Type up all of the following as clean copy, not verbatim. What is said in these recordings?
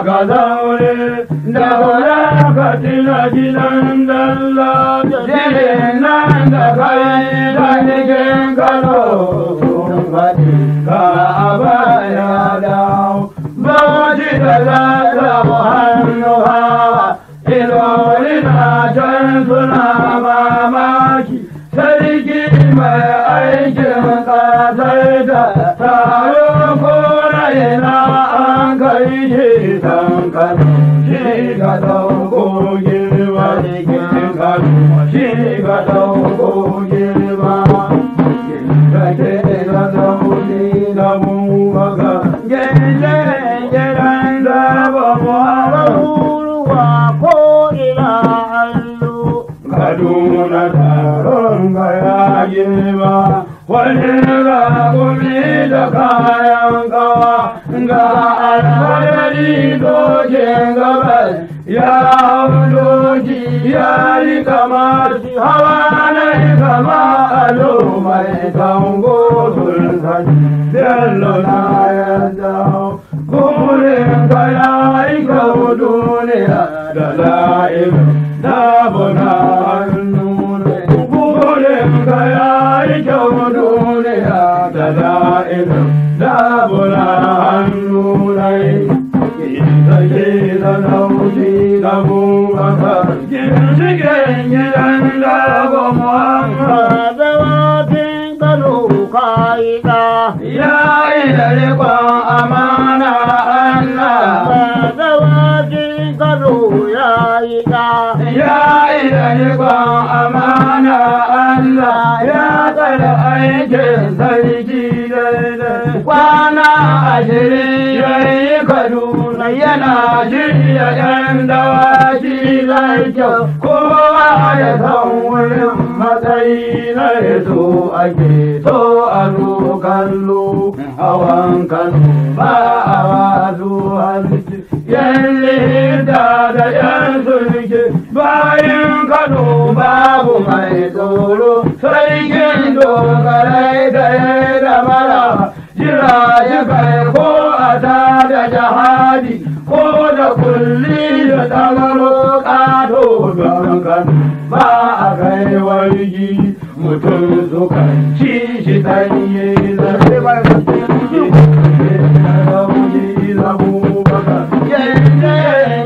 ka zaure da wura ka tina gidan dalla jirin nan da kai da nikin kano ka abaya dawo bauchi da zata hannu hawa ilori na can suna mamaki sarki mai aikin kasar da taro kora yana an kai shi san kano shi ka dauko girma cikin kano shi ka dauko girma da ke da zaune da mu maka gajeren gidan da ba mu ruwa ko ina allo Kaduna taron ga yayi ba wani rakumi da kayan kawa ga alfadari dokin gabas ya hau doki ya yi kamar hawa na yi kama alo mai tango sun sani bello na yadda kurin ka ya yi kawo duniya da la'im da buna hannu ne kurin ka ya yi kawo duniya da la'im da buna hannu ne sake da nauyi da bubaka ginshigen gidan da Muhammad zawatin Kano ka'ida ya yi da rikon amana Allah zawatin Kano ya yi da rikon amana Allah ya tsara aikin sarki daidai kwana 20 ya yi Kaduna yana shirya ‘yan dawaki zai kyau kowa ya san wurin matsayi na yaso ake so a zo kallo hawan Kano ba a wasu halki ‘yan lida da ‘yan sulke bayan Kano babu mai tsoro sarkin dogarai da ya da mara jira ya kai ko a ta da jihadi ko da kulli da tagaro kato don kan ba a kai wargi mutum suka ci shi danye zafi ba ka ci zabu baka yanke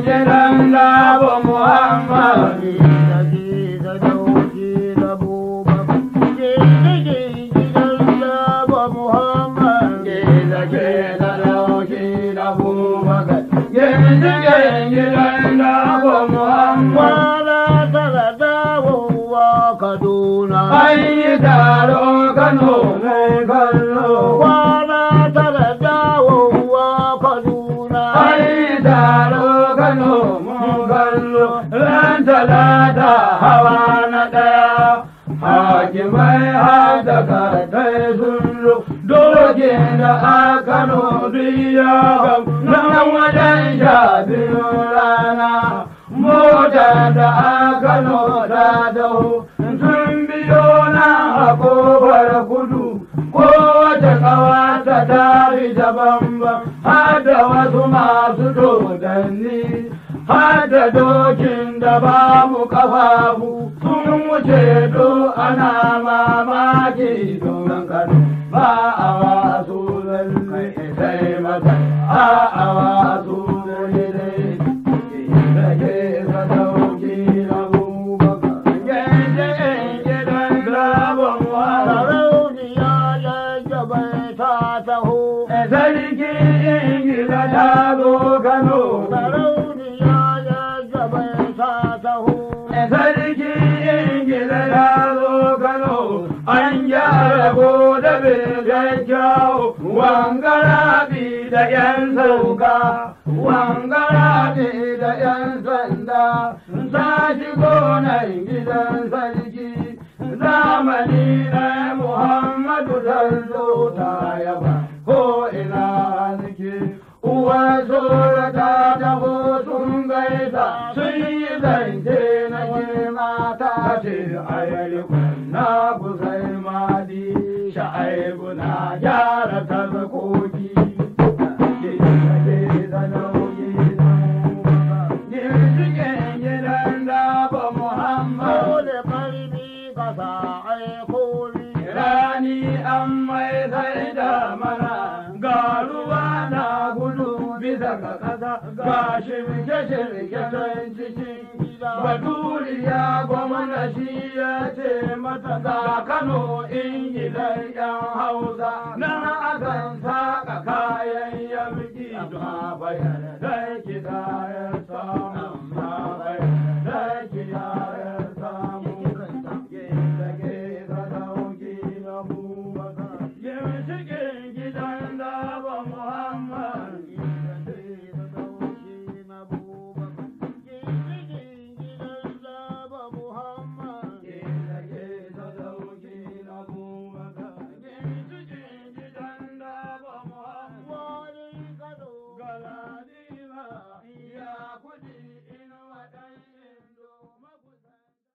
gidan labo muhammadi da ke da dauki zabu baka gidan labo muhammadi da ke da dauki zabu baka gidan labo muhammadi tara dawowa Kaduna an yi taro Kano mai kallo kwana tara dawowa Kaduna an yi taro Kano mun kallo ran talata hawa na ɗaya hakimai hada kartai sun zo dokin da aka nodiya gam nan wajen 12 rana mota da aka noda dawo sun biyo na a kofar kudu kowace kawata ta fi daban-ban hada wasu masu dodanni hada dokin da babu kafafu sun wuce do ana mamaki don Kano ba a wasu lalle sai mata a wasu lalle da ke ka dauki na bubaka gidan labon rauniya ya jabai ta taho sarki ingila ta zo Kano rauniya ya jabai ta taho sarki ingila ta zo Kano an gyara da birgan kyau wangarabi da yan sauka wangarabi da yan sanda sa shigo nan gidan sarki zamani na Muhammadu Sallo ta yaba ko ina nake uwa ta taho sun gaisa sun yi zance na girma ta ce ayali na kusai madi sha'aibu na gyara tarkoki bisa ga ƙasa ga shirke-shirke can cikin gida. Baturiya gwamna shi ya ce mata ga Kano Ingilan 'yan Hausa nan akan saka kayan yamki don bayan da kiɗa.